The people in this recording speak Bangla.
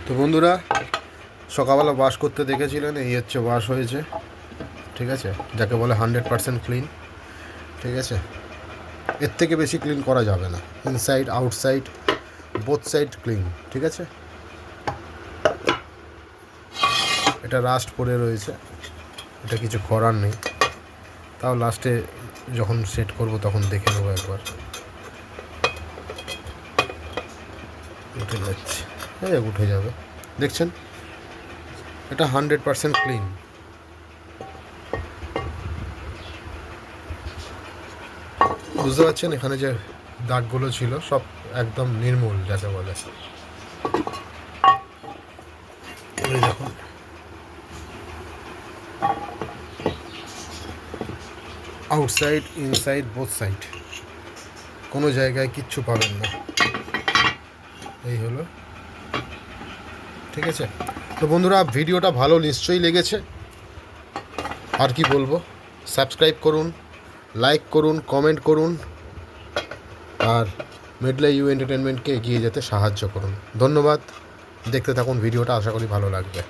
তো বন্ধুরা, সকালবেলা ওয়াশ করতে দেখেছিলেন, এই হচ্ছে ওয়াশ হয়েছে। ঠিক আছে, যাকে বলে 100% ক্লিন। ঠিক আছে, এর থেকে বেশি ক্লিন করা যাবে না। Inside outside both side clean. ঠিক আছে, এটা রাস্ট পড়ে রয়েছে, এটা কিছু করার নেই। তাও লাস্টে যখন সেট করব তখন দেখে নেবো একবার। উঠে যাচ্ছে, উঠে যাবে, দেখছেন? এটা 100% ক্লিন। বুঝতে পারছেন? এখানে যে দাগগুলো ছিল সব একদম নির্মূল, যাকে বলে। এই দেখুন, আউটসাইড ইনসাইড বোথ সাইড, কোনো জায়গায় কিচ্ছু পাবেন না। এই হলো। ঠিক আছে, তো বন্ধুরা, ভিডিওটা ভালো নিশ্চয়ই লেগেছে। আর কি বলবো, সাবস্ক্রাইব করুন, লাইক করুন, কমেন্ট করুন, আর মেডলাই ইউ এন্টারটেনমেন্টকে এগিয়ে যেতে সাহায্য করুন। ধন্যবাদ। দেখতে থাকুন ভিডিওটা, আশা করি ভালো লাগবে।